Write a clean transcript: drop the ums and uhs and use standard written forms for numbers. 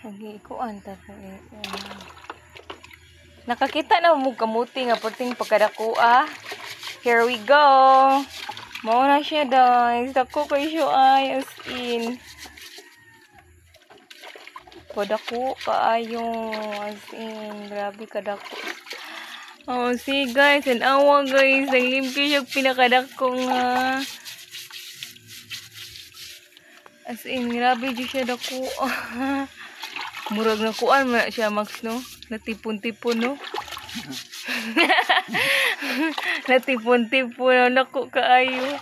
Hagi kuan ta ko nakakita na mo kamuti nga puting pagkadakua. Here we go. Mao na siya guys. Dako kay siya ay as in. Padako kaayo as in. Grabe kadako. Oh, see guys, and awa guys, naglimpyo siya pinakadako nga. As in, grabe di siya dako. Murag na kuan man siya Max no. Natipon-tipon no. Natipon-tipon na dako kaayo.